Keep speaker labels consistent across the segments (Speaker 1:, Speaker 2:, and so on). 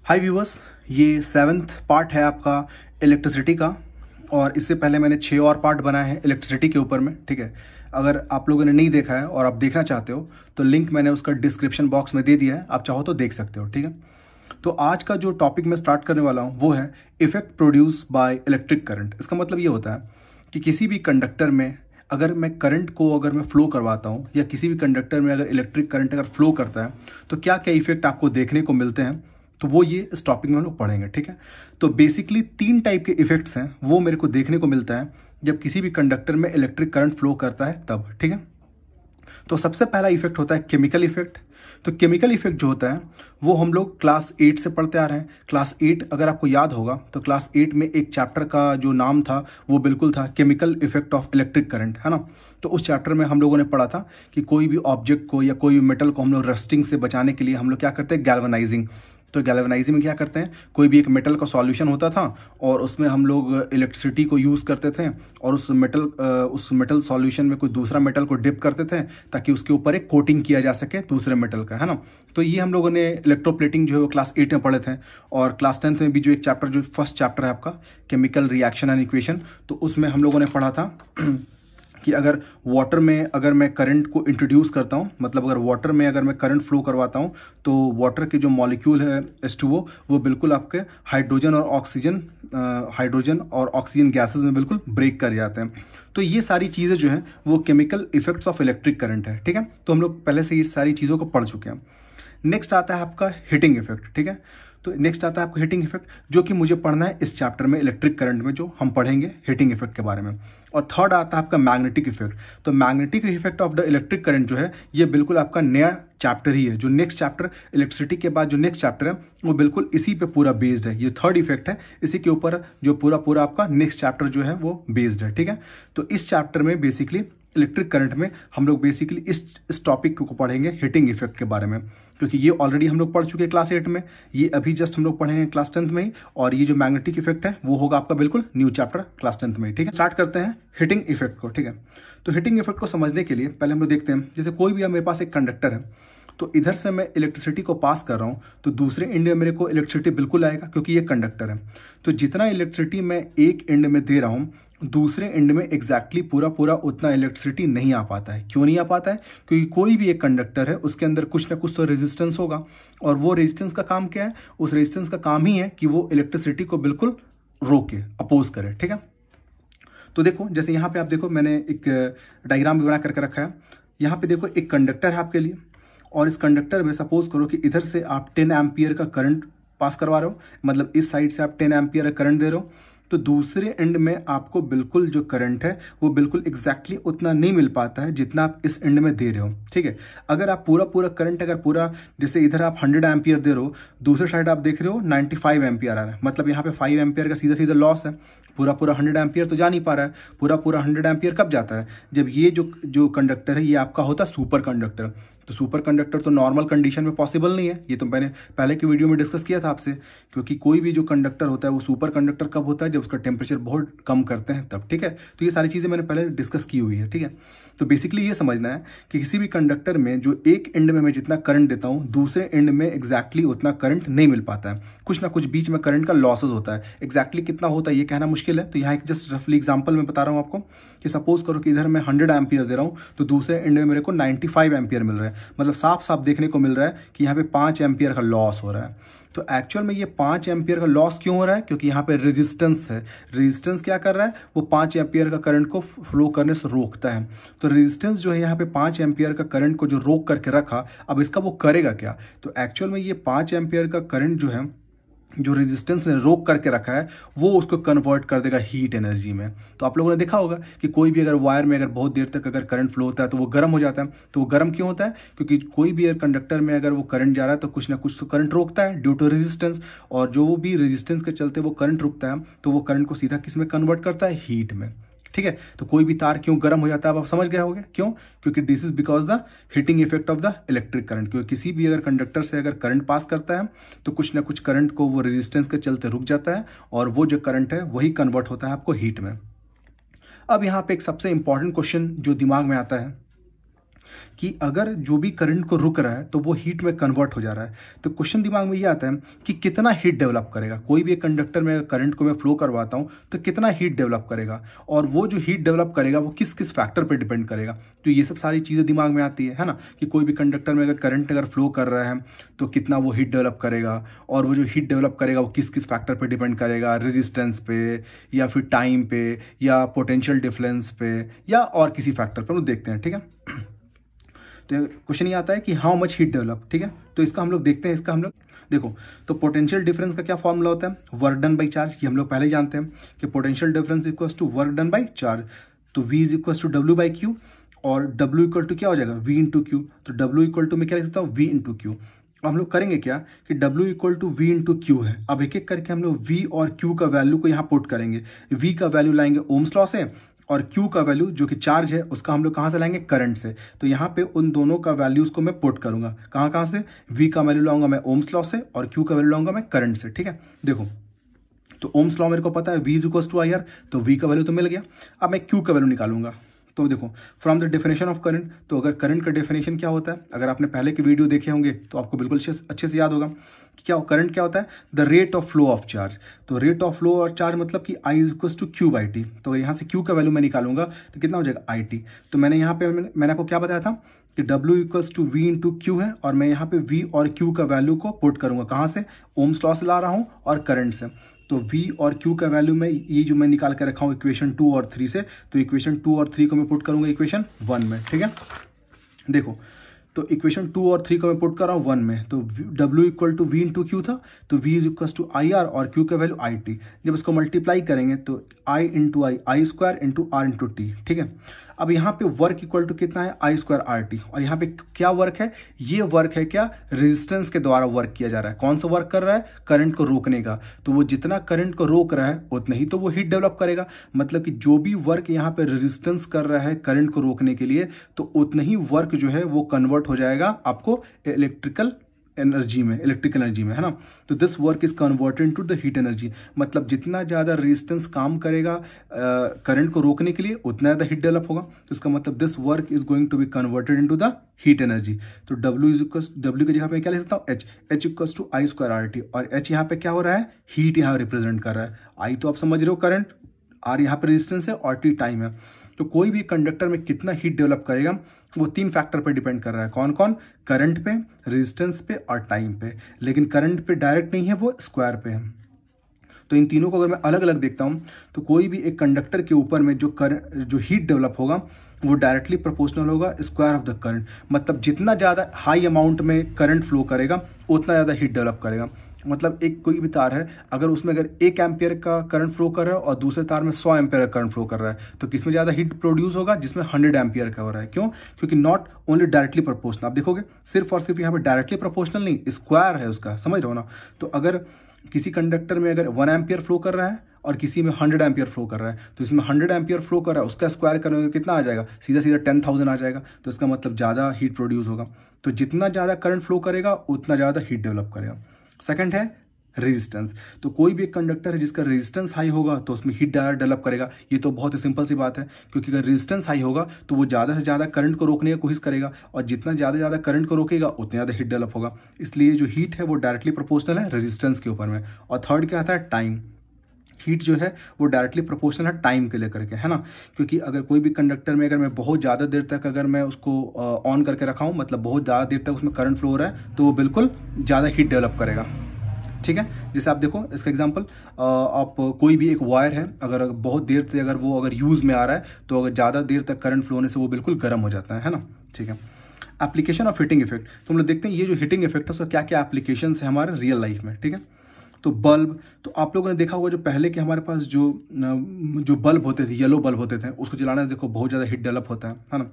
Speaker 1: हाय viewers, ये 7th part है आपका इलेक्ट्रिसिटी का। और इससे पहले मैंने 6 और पार्ट बनाए हैं इलेक्ट्रिसिटी के ऊपर में। ठीक है, अगर आप लोगों ने नहीं देखा है और आप देखना चाहते हो तो लिंक मैंने उसका डिस्क्रिप्शन बॉक्स में दे दिया है, आप चाहो तो देख सकते हो। ठीक है, तो आज का जो टॉपिक मैं स्टार्ट करने वाला हूँ वो है effect produce by electric current. इसका मतलब ये होता है कि किसी भी कंडक्टर में अगर मैं करंट को अगर मैं फ्लो करवाता हूँ या किसी भी कंडक्टर में अगर इलेक्ट्रिक करंट अगर फ्लो करता है तो क्या क्या इफेक्ट आपको देखने को मिलते हैं, तो वो ये इस टॉपिक में हम लोग पढ़ेंगे। ठीक है, तो बेसिकली 3 टाइप के इफेक्ट्स हैं वो मेरे को देखने को मिलता है जब किसी भी कंडक्टर में इलेक्ट्रिक करंट फ्लो करता है तब। ठीक है, तो सबसे पहला इफेक्ट होता है केमिकल इफेक्ट। तो केमिकल इफेक्ट जो होता है वो हम लोग क्लास 8 से पढ़ते आ रहे हैं। क्लास 8 अगर आपको याद होगा तो क्लास 8 में एक चैप्टर का जो नाम था वो बिल्कुल था chemical effect of electric current, है ना। तो उस चैप्टर में हम लोगों ने पढ़ा था कि कोई भी ऑब्जेक्ट को या कोई भी मेटल को हम लोग रस्टिंग से बचाने के लिए हम लोग क्या करते हैं, गैल्वेनाइजिंग। तो गैल्वेनाइजिंग में क्या करते हैं, कोई भी एक मेटल का सॉल्यूशन होता था और उसमें हम लोग इलेक्ट्रिसिटी को यूज़ करते थे और उस मेटल सॉल्यूशन में कोई दूसरा मेटल को डिप करते थे ताकि उसके ऊपर एक कोटिंग किया जा सके दूसरे मेटल का, है ना। तो ये हम लोगों ने इलेक्ट्रोप्लेटिंग जो है वो क्लास 8 में पढ़े थे। और क्लास 10th में भी जो एक चैप्टर, जो फर्स्ट चैप्टर है आपका केमिकल रिएक्शन एंड इक्वेशन, तो उसमें हम लोगों ने पढ़ा था कि अगर वाटर में अगर मैं करंट को इंट्रोड्यूस करता हूँ, मतलब अगर वाटर में अगर मैं करंट फ्लो करवाता हूँ तो वाटर के जो मॉलिक्यूल है H2O वो बिल्कुल आपके हाइड्रोजन और ऑक्सीजन गैसेस में बिल्कुल ब्रेक कर जाते हैं। तो ये सारी चीज़ें जो हैं वो chemical effects of electric current है। ठीक है, तो हम लोग पहले से ये सारी चीज़ों को पढ़ चुके हैं। नेक्स्ट आता है आपका हीटिंग इफेक्ट। ठीक है, तो नेक्स्ट आता है आपका हीटिंग इफेक्ट, जो कि मुझे पढ़ना है इस चैप्टर में इलेक्ट्रिक करंट में, जो हम पढ़ेंगे हीटिंग इफेक्ट के बारे में। और थर्ड आता है आपका मैग्नेटिक इफेक्ट। तो magnetic effect of the electric current जो है ये बिल्कुल आपका नया चैप्टर ही है। जो नेक्स्ट चैप्टर इलेक्ट्रिसिटी के बाद जो नेक्स्ट चैप्टर है वो बिल्कुल इसी पे पूरा बेस्ड है। ये थर्ड इफेक्ट है, इसी के ऊपर जो पूरा आपका नेक्स्ट चैप्टर जो है वो बेस्ड है। ठीक है, तो इस चैप्टर में बेसिकली इलेक्ट्रिक करंट में हम लोग बेसिकली इस टॉपिक को पढ़ेंगे हीटिंग इफेक्ट के बारे में, क्योंकि ये ऑलरेडी हम लोग पढ़ चुके हैं क्लास 8 में, ये अभी जस्ट हम लोग पढ़ेंगे क्लास 10th में ही। और ये जो मैग्नेटिक इफेक्ट है वो होगा आपका बिल्कुल न्यू चैप्टर क्लास 10th में। ठीक है, स्टार्ट करते हैं हीटिंग इफेक्ट को। ठीक है, तो हीटिंग इफेक्ट को समझने के लिए पहले हम लोग देखते हैं, जैसे कोई भी मेरे पास एक कंडक्टर है तो इधर से मैं इलेक्ट्रिसिटी को पास कर रहा हूं तो दूसरे एंड में मेरे को इलेक्ट्रिसिटी बिल्कुल आएगा, क्योंकि ये कंडक्टर है। तो जितना इलेक्ट्रिसिटी मैं एक एंड में दे रहा हूं दूसरे एंड में एग्जैक्टली पूरा उतना इलेक्ट्रिसिटी नहीं आ पाता है। क्यों नहीं आ पाता है? क्योंकि कोई भी एक कंडक्टर है उसके अंदर कुछ ना कुछ तो रेजिस्टेंस होगा, और वो रेजिस्टेंस का काम क्या है? उस रेजिस्टेंस का काम ही है कि वो इलेक्ट्रिसिटी को बिल्कुल रोके, अपोज करे। ठीक है, तो देखो जैसे यहाँ पे आप देखो मैंने एक डायग्राम भी बना करके रखा है। यहाँ पे देखो एक कंडक्टर है आपके लिए, और इस कंडक्टर में सपोज करो कि इधर से आप 10 एम्पियर का करंट पास करवा रहे हो, मतलब इस साइड से आप 10 एम्पियर का करंट दे रहे हो, तो दूसरे एंड में आपको बिल्कुल जो करंट है वो बिल्कुल एग्जैक्टली उतना नहीं मिल पाता है जितना आप इस एंड में दे रहे हो। ठीक है, अगर आप पूरा करंट अगर पूरा, जैसे इधर आप 100 एम्पियर दे रहे हो, दूसरे साइड आप देख रहे हो 95 एम्पियर आ रहा है, मतलब यहाँ पे 5 एम्पियर का सीधा लॉस है। पूरा 100 एम्पियर तो जा नहीं पा रहा है। पूरा 100 एम्पियर कब जाता है? जब ये जो कंडक्टर है ये आपका होता है सुपर कंडक्टर। तो सुपर कंडक्टर तो नॉर्मल कंडीशन में पॉसिबल नहीं है, ये तो मैंने पहले की वीडियो में डिस्कस किया था आपसे। क्योंकि कोई भी जो कंडक्टर होता है वो सुपर कंडक्टर कब होता है? जब उसका टेम्परेचर बहुत कम करते हैं तब। ठीक है, तो ये सारी चीजें मैंने पहले डिस्कस की हुई है। ठीक है, तो बेसिकली ये समझना है कि किसी भी कंडक्टर में जो एक एंड में मैं जितना करंट देता हूं दूसरे एंड में एग्जैक्टली उतना करंट नहीं मिल पाता है। कुछ ना कुछ बीच में करंट का लॉसेस होता है। एग्जैक्टली कितना होता है ये कहना मुश्किल है, तो यहाँ एक जस्ट रफली एग्जांपल मैं बता रहा हूँ आपको कि सपोज करो कि इधर मैं 100 एम्पियर दे रहा हूँ तो दूसरे एंड में मेरे को 95 एम्पियर मिल रहा है। मतलब साफ साफ देखने को मिल रहा है कि यहाँ पे 5 एम्पियर का लॉस हो रहा है। तो एक्चुअल में ये 5 एम्पियर का लॉस क्यों हो रहा है? क्योंकि यहाँ पे रेजिस्टेंस है। रेजिस्टेंस क्या कर रहा है? वो 5 एम्पियर का करंट को फ्लो करने से रोकता है। तो रेजिस्टेंस जो है यहाँ पे 5 एम्पियर का करंट को जो रोक करके रखा, अब इसका वो करेगा क्या? तो एक्चुअल में ये 5 एम्पियर का करंट जो है, जो रेजिस्टेंस ने रोक करके रखा है, वो उसको कन्वर्ट कर देगा हीट एनर्जी में। तो आप लोगों ने देखा होगा कि कोई भी अगर वायर में अगर बहुत देर तक अगर करंट फ्लो होता है तो वो गर्म हो जाता है। तो वो गर्म क्यों होता है? क्योंकि कोई भी एयर कंडक्टर में अगर वो करंट जा रहा है तो कुछ ना कुछ तो करंट रोकता है ड्यू टू रेजिस्टेंस, और जो भी रेजिस्टेंस के चलते वो करंट रुकता है तो वो करंट को सीधा किस में कन्वर्ट करता है? हीट में। ठीक है, तो कोई भी तार क्यों गर्म हो जाता है आप समझ गए होंगे क्यों? क्योंकि this is because the heating effect of the electric current. क्योंकि किसी भी अगर कंडक्टर से अगर करंट पास करता है तो कुछ ना कुछ करंट को वो रेजिस्टेंस के चलते रुक जाता है, और वो जो करंट है वही कन्वर्ट होता है आपको हीट में। अब यहाँ पे एक सबसे इंपॉर्टेंट क्वेश्चन जो दिमाग में आता है कि अगर जो भी करंट को रुक रहा है तो वो हीट में कन्वर्ट हो जा रहा है। तो क्वेश्चन दिमाग में ये आता है कि कितना हीट डेवलप करेगा। कोई भी एक कंडक्टर में करंट को मैं फ्लो करवाता हूँ तो कितना हीट डेवलप करेगा, और वो जो हीट डेवलप करेगा वो किस किस फैक्टर पर डिपेंड करेगा। तो ये सब सारी चीज़ें दिमाग में आती है ना, कि कोई भी कंडक्टर में अगर करंट अगर फ्लो कर रहा है तो कितना वो हीट डेवलप करेगा, और वो जो हीट डेवलप करेगा वो किस किस फैक्टर पर डिपेंड करेगा, रेजिस्टेंस पे या फिर टाइम पे या पोटेंशियल डिफरेंस पे या और किसी फैक्टर पर। हम देखते हैं, ठीक है। तो क्वेश्चन ये आता है कि हाउ मच हीट डेवलप, ठीक है। तो इसका हम लोग देखते हैं, इसका हम लोग देखो, तो पोटेंशियल डिफरेंस का क्या फॉर्मूला होता है, वर्क डन बाई चार्ज। ये हम लोग पहले जानते हैं कि potential difference equals to work done by charge. तो V is equals to W by Q, और W इक्वल टू क्या हो जाएगा, V इंटू क्यू। तो W इक्वल टू मैं क्या लिख सकता हूँ, V इंटू क्यू। हम लोग करेंगे क्या कि W equal to V into Q है। अब एक एक करके हम लोग V और Q का वैल्यू को यहाँ पुट करेंगे। V का वैल्यू लाएंगे ओम्स लॉ से, और Q का वैल्यू जो कि चार्ज है उसका हम लोग कहाँ से लाएंगे, करंट से। तो यहाँ पे उन दोनों का वैल्यूज को मैं पुट करूंगा, कहाँ कहाँ से, V का वैल्यू लाऊंगा मैं ओम्स लॉ से, और Q का वैल्यू लाऊंगा मैं करंट से, ठीक है। देखो, तो ओम्स लॉ मेरे को पता है V is equals to IR, तो V का वैल्यू तो मिल गया। अब मैं Q का वैल्यू निकालूंगा। तो देखो, from the definition of current, तो अगर करंट का डेफिनेशन क्या होता है, अगर आपने पहले के वीडियो देखे होंगे तो आपको बिल्कुल अच्छे से याद होगा कि क्या करंट क्या होता है, the rate of flow of charge. तो rate of flow of charge मतलब कि I is equals to Q by T. तो यहाँ से Q का वैल्यू मैं निकालूंगा तो कितना हो जाएगा, IT। तो मैंने यहाँ पे मैंने आपको क्या बताया था कि W equals to V into Q है, और मैं यहाँ पे V और Q का वैल्यू को पुट करूंगा, कहाँ से, ओम्स लॉ से ला रहा हूँ और करंट से। तो V और Q का वैल्यू में ये जो मैं निकाल कर रखा हूँ इक्वेशन 2 और 3 से, तो इक्वेशन 2 और 3 को मैं पुट करूंगा इक्वेशन 1 में, ठीक है। देखो, तो इक्वेशन 2 और 3 को मैं पुट कर रहा हूँ 1 में। तो W equal to V into Q था, तो V is equal to IR और Q का वैल्यू IT। जब इसको मल्टीप्लाई करेंगे तो I into I square into R into T, ठीक है। अब यहाँ पे वर्क इक्वल टू कितना है, I स्क्वायर RT, और यहाँ पे क्या वर्क है, ये वर्क है क्या, रेजिस्टेंस के द्वारा वर्क किया जा रहा है। कौन सा वर्क कर रहा है, करंट को रोकने का। तो वो जितना करंट को रोक रहा है उतना ही तो वो हीट डेवलप करेगा। मतलब कि जो भी वर्क यहाँ पे रेजिस्टेंस कर रहा है करंट को रोकने के लिए, तो उतना ही वर्क जो है वो कन्वर्ट हो जाएगा आपको इलेक्ट्रिकल एनर्जी में, है ना। तो this work is converted to the heat energy. मतलब जितना ज्यादा रेजिस्टेंस काम करेगा करंट को रोकने के लिए, उतना ज्यादा हीट डेवलप होगा। तो इसका मतलब this work is going to be converted into the heat energy. तो W इज इक्वल, W की जगह पे क्या लिख सकता हूँ, H equals to I square RT, और H यहाँ पे क्या हो रहा है, हीट यहाँ रिप्रेजेंट कर रहा है। I तो आप समझ रहे हो करंट, R यहाँ पे रेजिस्टेंस है और T टाइम है। तो कोई भी कंडक्टर में कितना हीट डेवलप करेगा वो 3 फैक्टर पे डिपेंड कर रहा है। कौन कौन, करंट पे, रेजिस्टेंस पे और टाइम पे। लेकिन करंट पे डायरेक्ट नहीं है, वो स्क्वायर पे है। तो इन तीनों को अगर मैं अलग अलग देखता हूं तो कोई भी एक कंडक्टर के ऊपर में जो हीट डेवलप होगा वो डायरेक्टली प्रोपोर्शनल होगा स्क्वायर ऑफ द करंट। मतलब जितना ज्यादा हाई अमाउंट में करंट फ्लो करेगा उतना ज्यादा हीट डेवलप करेगा। मतलब एक कोई भी तार है, अगर उसमें अगर 1 एम्पियर का करंट फ्लो कर रहा है और दूसरे तार में 100 एम्पियर का करंट फ्लो कर रहा है, तो किसमें ज्यादा हीट प्रोड्यूस होगा, जिसमें 100 एम्पियर का हो रहा है। क्यों, क्योंकि नॉट ओनली डायरेक्टली प्रोपोर्शनल। आप देखोगे सिर्फ और सिर्फ यहाँ पे डायरेक्टली प्रोपोर्शनल नहीं, स्क्वायर है उसका, समझ रहे हो ना। तो अगर किसी कंडक्टर में अगर 1 एम्पियर फ्लो कर रहा है और किसी में 100 एम्पियर फ्लो कर रहा है, तो इसमें 100 एम्पियर फ्लो कर रहा है, उसका स्क्वायर करने में कितना आ जाएगा, सीधा सीधा 10,000 आ जाएगा। तो इसका मतलब ज्यादा हीट प्रोड्यूस होगा। तो जितना ज्यादा करंट फ्लो करेगा उतना ज्यादा हीट डेवलप करेगा। सेकंड है रेजिस्टेंस। तो कोई भी एक कंडक्टर है जिसका रेजिस्टेंस हाई होगा तो उसमें हीट ज्यादा डेवलप करेगा। ये तो बहुत ही सिंपल सी बात है, क्योंकि अगर रेजिस्टेंस हाई होगा तो वो ज्यादा से ज्यादा करंट को रोकने की कोशिश करेगा, और जितना ज्यादा करंट को रोकेगा उतना ज्यादा हीट डेवलप होगा। इसलिए जो हीट है वो डायरेक्टली प्रोपोर्शनल है रेजिस्टेंस के ऊपर में। और थर्ड क्या आता है, टाइम। हीट जो है वो डायरेक्टली प्रोपोर्शनल है टाइम के लेकर के, है ना। क्योंकि अगर कोई भी कंडक्टर में अगर मैं बहुत ज़्यादा देर तक अगर मैं उसको ऑन करके रखा हूँ, मतलब बहुत ज़्यादा देर तक उसमें करंट फ्लो हो रहा है, तो वो बिल्कुल ज़्यादा हीट डेवलप करेगा। ठीक है, जैसे आप देखो इसका एग्जांपल, आप कोई भी एक वायर है, अगर बहुत देर से अगर यूज़ में आ रहा है, तो अगर ज़्यादा देर तक करंट फ्लो होने से वो बिल्कुल गर्म हो जाता है ना। ठीक है, एप्लीकेशन ऑफ हीटिंग इफेक्ट। तो हम लोग देखते हैं ये जो हीटिंग इफेक्ट है उसका क्या क्या एप्लीकेशन है हमारे रियल लाइफ में। ठीक है, तो बल्ब, तो आप लोगों ने देखा होगा जो पहले के हमारे पास जो बल्ब होते थे, येलो बल्ब होते थे, उसको जलाने देखो बहुत ज़्यादा हीट डेवलप होता है ना।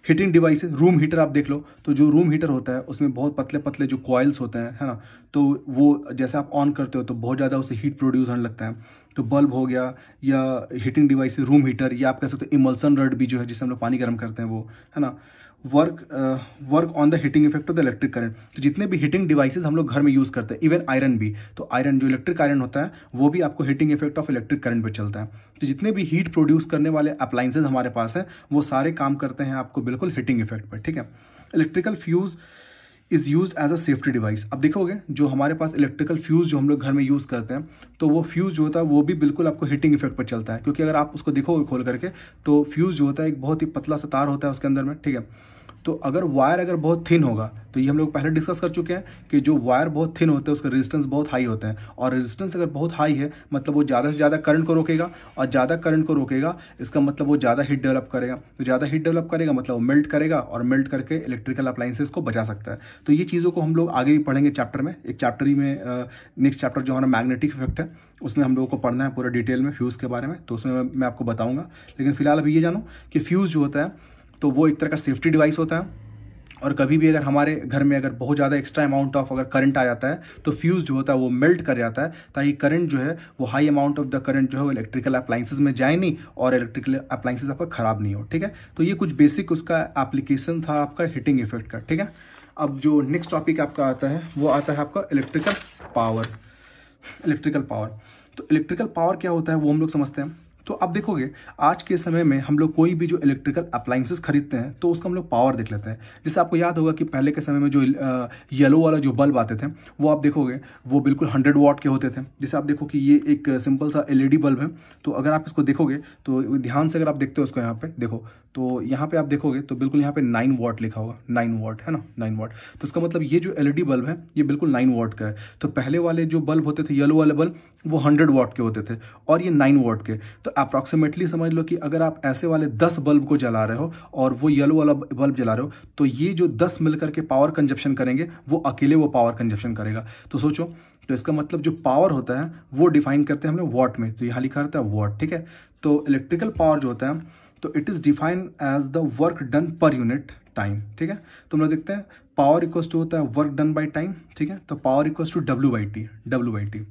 Speaker 1: हीटिंग डिवाइसेस, रूम हीटर आप देख लो, तो जो रूम हीटर होता है उसमें बहुत पतले पतले जो कॉइल्स होते हैं, है ना, तो वो जैसे आप ऑन करते हो तो बहुत ज़्यादा उससे हीट प्रोड्यूस होने लगता है। तो बल्ब हो गया, या हीटिंग डिवाइस रूम हीटर, या आप कह सकते हो इमल्सन रड भी जो है जिससे हम लोग पानी गर्म करते हैं वो, है ना, work on the heating effect of the electric current. तो जितने भी हीटिंग डिवाइसेस हम लोग घर में यूज करते हैं, इवन आयरन भी, तो आयरन जो इलेक्ट्रिक आयरन होता है वो भी आपको heating effect of electric current पे चलता है। तो जितने भी हीट प्रोड्यूस करने वाले अप्लायंसेज हमारे पास है वो सारे काम करते हैं आपको बिल्कुल हीटिंग इफेक्ट पर, ठीक है। Electrical fuse is use as a safety device. अब देखोगे जो हमारे पास इलेक्ट्रिकल फ्यूज जो हम लोग घर में यूज करते हैं, तो वो फ्यूज जो होता है वो भी बिल्कुल आपको हीटिंग इफेक्ट पर चलता है, क्योंकि अगर आप उसको देखोगे खोल करके तो फ्यूज जो होता है एक बहुत ही पतला सा तार होता है उसके अंदर में, ठीक है। तो अगर वायर अगर बहुत थिन होगा, तो ये हम लोग पहले डिस्कस कर चुके हैं कि जो वायर बहुत थिन होते हैं उसका रेजिस्टेंस बहुत हाई होता है, और रेजिस्टेंस अगर बहुत हाई है मतलब वो ज़्यादा से ज़्यादा करंट को रोकेगा, और ज़्यादा करंट को रोकेगा इसका मतलब वो ज़्यादा हीट डेवलप करेगा, तो ज़्यादा हीट डेवलप करेगा मतलब वो मेल्ट करेगा, और मेल्ट करके इलेक्ट्रिकल अप्लायंसेस को बचा सकता है। तो ये चीज़ों को हम लोग आगे भी पढ़ेंगे चैप्टर में, एक चैप्टर ही में नेक्स्ट चैप्टर जो हमारा मैग्नेटिक इफेक्ट है उसमें हम लोगों को पढ़ना है पूरा डिटेल में फ्यूज़ के बारे में, तो उसमें मैं आपको बताऊँगा। लेकिन फिलहाल अभी ये जानो कि फ्यूज़ जो होता है तो वो एक तरह का सेफ्टी डिवाइस होता है, और कभी भी अगर हमारे घर में अगर बहुत ज़्यादा एक्स्ट्रा अमाउंट ऑफ अगर करंट आ जाता है तो फ्यूज़ जो होता है वो मेल्ट कर जाता है, ताकि करंट जो है वो high amount of the current जो है वो इलेक्ट्रिकल अप्लायंसेस में जाए नहीं और इलेक्ट्रिकल अप्लायंसेस आपका खराब नहीं हो, ठीक है। तो ये कुछ बेसिक उसका एप्लीकेशन था आपका हीटिंग इफेक्ट का, ठीक है। अब जो नेक्स्ट टॉपिक आपका आता है वो आता है आपका इलेक्ट्रिकल पावर। इलेक्ट्रिकल पावर, तो इलेक्ट्रिकल पावर क्या होता है वो हम लोग समझते हैं। तो अब देखोगे आज के समय में हम लोग कोई भी जो इलेक्ट्रिकल अप्लायंसेस खरीदते हैं तो उसका हम लोग पावर देख लेते हैं। जैसे आपको याद होगा कि पहले के समय में जो येलो वाला जो बल्ब आते थे वो आप देखोगे वो बिल्कुल 100 वॉट के होते थे। जैसे आप देखो कि ये एक सिंपल सा LED बल्ब है, तो अगर आप इसको देखोगे तो ध्यान से अगर आप देखते हो उसको यहाँ पे देखो, तो यहाँ पे आप देखोगे तो बिल्कुल यहाँ पे 9 वॉट लिखा होगा, 9 वॉट है ना, 9 वॉट। तो इसका मतलब ये जो LED बल्ब है ये बिल्कुल 9 वॉट का है। तो पहले वाले जो बल्ब होते थे येलो वाले बल्ब वो 100 वॉट के होते थे और ये 9 वॉट के। तो अप्रॉक्सीमेटली समझ लो कि अगर आप ऐसे वाले 10 बल्ब को जला रहे हो और वो येलो वाला बल्ब जला रहे हो, तो ये जो 10 मिलकर के पावर कंजप्शन करेंगे वो अकेले वो पावर कंजप्शन करेगा। तो सोचो, तो इसका मतलब जो पावर होता है वो डिफाइन करते हैं हम लोग वॉट में, तो यहाँ लिखा रहता है वॉट, ठीक है। तो इलेक्ट्रिकल पावर जो होता है तो it is define as the work done per unit time, ठीक है। तो हम लोग देखते हैं पावर इक्वल्स टू होता है वर्क डन बाई टाइम, ठीक है। तो पावर इक्वल्स टू W/T।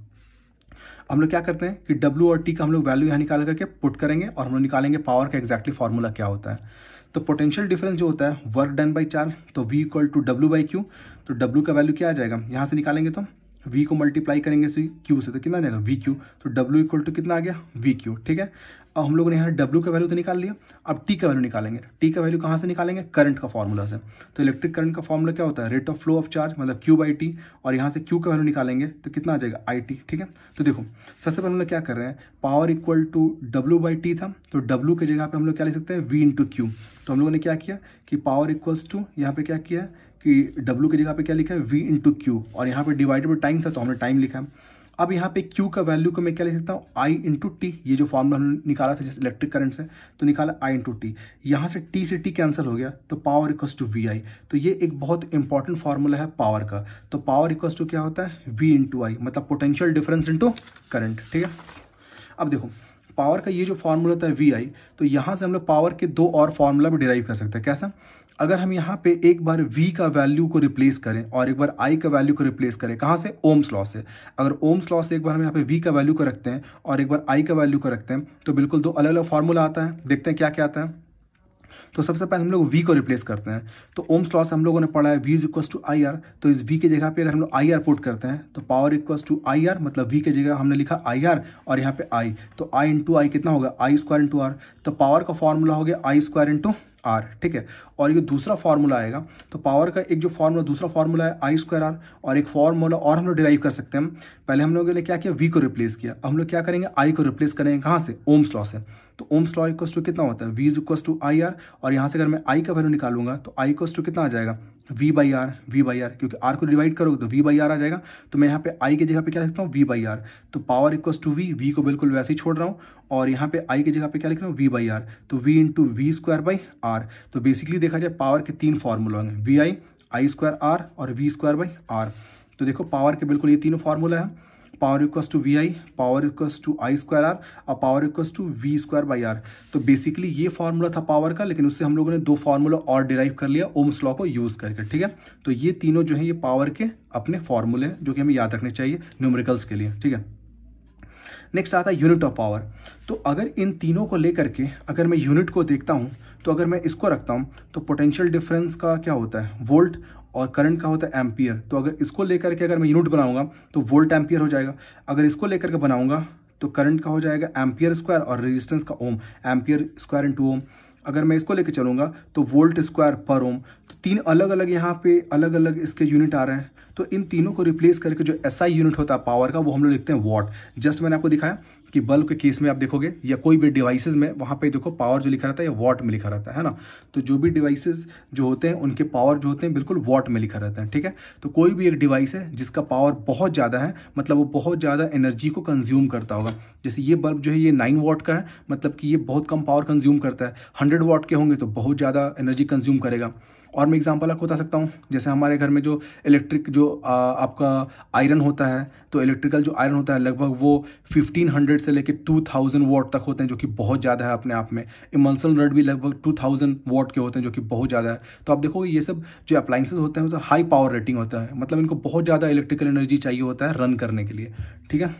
Speaker 1: हम लोग क्या करते हैं कि W और T का हम लोग वैल्यू यहाँ निकाल करके पुट करेंगे और हम लोग निकालेंगे पावर का एग्जैक्टली फॉर्मूला क्या होता है। तो पोटेंशियल डिफरेंस जो होता है वर्क डन बाई चार्ज, तो V इक्वल टू W/Q। तो W का वैल्यू क्या आ जाएगा, यहाँ से निकालेंगे तो V को मल्टीप्लाई करेंगे Q से, तो कितना आ जाएगा VQ। तो W इक्वल टू कितना आ गया VQ, ठीक है। अब हम लोगों ने यहाँ W का वैल्यू तो निकाल लिया, अब T का वैल्यू निकालेंगे। T का वैल्यू कहाँ से निकालेंगे, करंट का फॉर्मूला से। तो इलेक्ट्रिक करंट का फॉर्मूला क्या होता है, rate of flow of charge मतलब Q/T, और यहाँ से Q का वैल्यू निकालेंगे तो कितना आ जाएगा IT, ठीक है। तो देखो सबसे पहले हम लोग क्या कर रहे हैं, पावर इक्वल टू W/T था, तो W की जगह पे हम लोग क्या लिख सकते हैं V × Q। तो हम लोगों ने क्या किया कि पावर इक्वल्स टू यहाँ पे क्या किया कि W की जगह पे क्या लिखा है V × Q, और यहाँ पे डिवाइडेड बाय टाइम था तो हमने टाइम लिखा है। अब यहाँ पे Q का वैल्यू को मैं क्या लिख सकता हूँ I × T, ये जो फॉर्मूला हमने निकाला था जैसे इलेक्ट्रिक करंट से, तो निकाला I × T। यहाँ से T से T कैंसिल हो गया तो पावर इक्वल्स टू VI। तो ये एक बहुत इंपॉर्टेंट फॉर्मूला है पावर का। तो पावर इक्वल्स टू क्या होता है V × I, मतलब पोटेंशियल डिफरेंस इनटू करंट, ठीक है। अब देखो पावर का ये जो फॉर्मूला होता है VI, तो यहाँ से हम लोग पावर के दो और फॉर्मूला भी डिराइव कर सकते हैं। कैसा, अगर हम यहाँ पे एक बार V का वैल्यू को रिप्लेस करें और एक बार I का वैल्यू को रिप्लेस करें, कहाँ से, ओम्स लॉ से। अगर ओम्स लॉ से एक बार हम यहाँ पे V का वैल्यू को रखते हैं और एक बार I का वैल्यू को रखते हैं तो बिल्कुल दो अलग अलग फॉर्मूला आता है। देखते हैं क्या क्या आता है। तो सबसे पहले हम लोग V को रिप्लेस करते हैं। तो ओम्स लॉ से हम लोगों ने पढ़ा है V is equal to IR, तो इस V की जगह पे अगर हम लोग IR पुट करते हैं तो पावर इक्वल टू IR, मतलब V की जगह हमने लिखा IR और यहाँ पे I, तो I × I कितना होगा I² × R। तो पावर का फॉर्मूला हो गया I² × R, ठीक है। और ये दूसरा फॉर्मूला आएगा, तो पावर का एक जो फॉर्मूला दूसरा फॉर्मूला है I² R, और एक फॉर्मूला और हम लोग डिराइव कर सकते हैं। पहले हम लोगों ने क्या किया, V को रिप्लेस किया, अब हम लोग क्या करेंगे, I को रिप्लेस करेंगे, कहाँ से, ओम्स लॉ से। तो ओम्स लॉ इक्वल्स टू कितना होता है, V is equal to IR, और यहाँ से अगर मैं I का वैल्यू निकालूंगा तो I इक्वल्स टू कितना आ जाएगा, V/R, क्योंकि R को डिवाइड करोगे तो V/R आ जाएगा। तो मैं यहाँ पे I की जगह पे क्या लिखता हूँ, V/R। तो पावर इक्वल्स टू V को बिल्कुल वैसे ही छोड़ रहा हूँ, और यहाँ पे I की जगह पे क्या लिख रहा हूँ, V/R। तो V × V²/R। तो बेसिकली देखा जाए पावर के तीन फॉर्मूला होंगे, VI, I² R और V²/R। तो देखो पावर के बिल्कुल ये तीनों फॉर्मूला है, power equals to VI, power equals to I² R और पावर इक्वल्स टू V²/R। तो बेसिकली ये फॉर्मूला था पावर का, लेकिन उससे हम लोगों ने दो फॉर्मूला और डिराइव कर लिया ओम्स लॉ को यूज करके, ठीक है। तो ये तीनों जो है ये पावर के अपने फॉर्मूले हैं जो कि हमें याद रखने चाहिए न्यूमेरिकल्स के लिए, ठीक है। नेक्स्ट आता है यूनिट ऑफ पावर। तो अगर इन तीनों को लेकर के अगर मैं यूनिट को देखता हूं तो अगर मैं इसको रखता हूँ तो पोटेंशियल डिफरेंस का क्या होता है, वोल्ट, और करंट का होता है एम्पियर। तो अगर इसको लेकर के अगर मैं यूनिट बनाऊंगा तो वोल्ट एम्पियर हो जाएगा, अगर इसको लेकर के बनाऊंगा तो करंट का हो जाएगा एम्पियर स्क्वायर, और रेजिस्टेंस का ओम, एम्पियर स्क्वायर इंटू ओम। अगर मैं इसको लेके चलूंगा तो वोल्ट स्क्वायर पर ओम। तो तीन अलग अलग यहाँ पे अलग अलग इसके यूनिट आ रहे हैं। तो इन तीनों को रिप्लेस करके जो एसआई यूनिट होता है पावर का, वो हम लोग लिखते हैं वॉट। जस्ट मैंने आपको दिखाया कि बल्ब के केस में आप देखोगे या कोई भी डिवाइसेज में, वहाँ पे देखो पावर जो लिखा रहता है ये वॉट में लिखा रहता है ना। तो जो भी डिवाइसेज जो होते हैं उनके पावर जो होते हैं बिल्कुल वॉट में लिखा रहता है, ठीक है। तो कोई भी एक डिवाइस है जिसका पावर बहुत ज़्यादा है, मतलब वो बहुत ज़्यादा एनर्जी को कंज्यूम करता होगा। जैसे ये बल्ब जो है ये 9 वॉट का है, मतलब कि ये बहुत कम पावर कंज्यूम करता है। 100 वॉट के होंगे तो बहुत ज़्यादा एनर्जी कंज्यूम करेगा। और मैं एग्जांपल आपको बता सकता हूँ, जैसे हमारे घर में जो इलेक्ट्रिक जो आपका आयरन होता है, तो इलेक्ट्रिकल जो आयरन होता है लगभग वो 1500 से लेकर 2000 वॉट तक होते हैं, जो कि बहुत ज़्यादा है अपने आप में। इमल्सन रड भी लगभग 2000 वॉट के होते हैं, जो कि बहुत ज़्यादा है। तो आप देखोगे ये सब जो अप्लाइंसेज होते हैं उसका हाई पावर रेटिंग होता है, मतलब इनको बहुत ज़्यादा इलेक्ट्रिकल एनर्जी चाहिए होता है रन करने के लिए, ठीक है।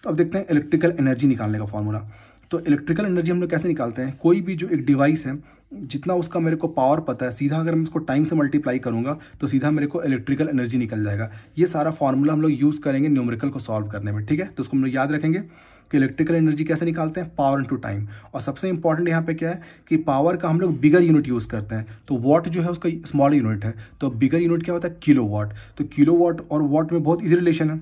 Speaker 1: तो अब देखते हैं इलेक्ट्रिकल एनर्जी निकालने का फॉर्मूला। तो इलेक्ट्रिकल एनर्जी हम लोग कैसे निकालते हैं, कोई भी जो एक डिवाइस है जितना उसका मेरे को पावर पता है, सीधा अगर मैं उसको टाइम से मल्टीप्लाई करूंगा तो सीधा मेरे को इलेक्ट्रिकल एनर्जी निकल जाएगा। ये सारा फॉर्मूला हम लोग यूज़ करेंगे न्यूमेरिकल को सॉल्व करने में, ठीक है। तो उसको हम लोग याद रखेंगे कि इलेक्ट्रिकल एनर्जी कैसे निकालते हैं, पावर इनटू टाइम। और सबसे इंपॉर्टेंट यहाँ पे क्या है कि पावर का हम लोग बिगर यूनिट यूज़ करते हैं, तो वॉट जो है उसका स्मॉल यूनिट है, तो बिगर यूनिट क्या होता है, किलो वॉट। तो किलो वॉट और वॉट में बहुत ईजी रिलेशन है।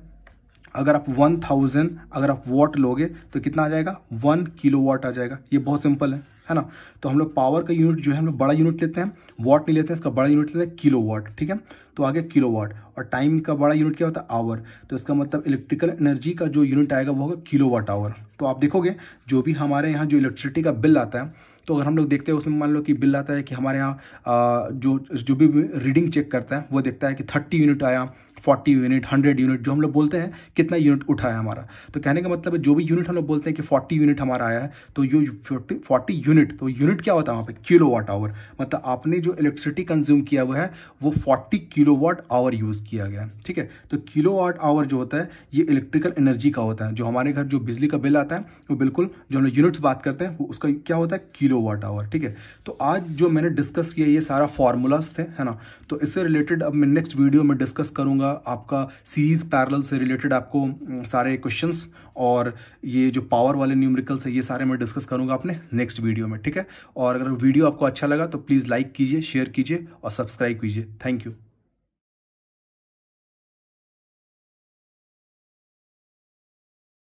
Speaker 1: अगर आप 1000 अगर आप वॉट लोगे तो कितना आ जाएगा, 1 किलो वॉट आ जाएगा। ये बहुत सिंपल है ना। तो हम लोग पावर का यूनिट जो है हम लोग बड़ा यूनिट लेते हैं, वॉट नहीं लेते हैं, इसका बड़ा यूनिट लेते हैं किलो वॉट, ठीक है। तो आगे किलो वॉट, और टाइम का बड़ा यूनिट क्या होता है, आवर। तो इसका मतलब इलेक्ट्रिकल एनर्जी का जो यूनिट आएगा वो होगा किलो वॉट आवर। तो आप देखोगे जो भी हमारे यहाँ जो इलेक्ट्रिसिटी का बिल आता है, तो अगर हम लोग देखते हैं उसमें मान लो कि बिल आता है कि हमारे यहाँ जो भी रीडिंग चेक करता है वो देखता है कि 30 यूनिट आया, 40 यूनिट, 100 यूनिट, जो हम लोग बोलते हैं कितना यूनिट उठा है हमारा। तो कहने का मतलब है जो भी यूनिट हम लोग बोलते हैं कि 40 यूनिट हमारा आया है, तो ये 40 यूनिट, तो यूनिट क्या होता है वहाँ पे, किलो वाट आवर। मतलब आपने जो इलेक्ट्रिसिटी कंज्यूम किया हुआ है वो 40 किलो वाट आवर यूज़ किया गया, ठीक है। तो किलो वाट आवर जो होता है ये इलेक्ट्रिकल एनर्जी का होता है। जो हमारे घर जो बिजली का बिल आता है वो बिल्कुल जो हम लोग यूनिट्स बात करते हैं वो उसका क्या होता है, किलो वाट आवर, ठीक है। तो आज जो मैंने डिस्कस किया ये सारा फॉर्मूलाज थे, है ना। तो इससे रिलेटेड अब मैं नेक्स्ट वीडियो में डिस्कस करूंगा आपका सीरीज पैरेलल से रिलेटेड आपको सारे क्वेश्चंस, और ये जो पावर वाले न्यूमेरिकल्स है ये सारे मैं डिस्कस करूंगा अपने नेक्स्ट वीडियो में, ठीक है। और अगर वीडियो आपको अच्छा लगा तो प्लीज़ लाइक कीजिए, शेयर कीजिए और सब्सक्राइब कीजिए। Thank you.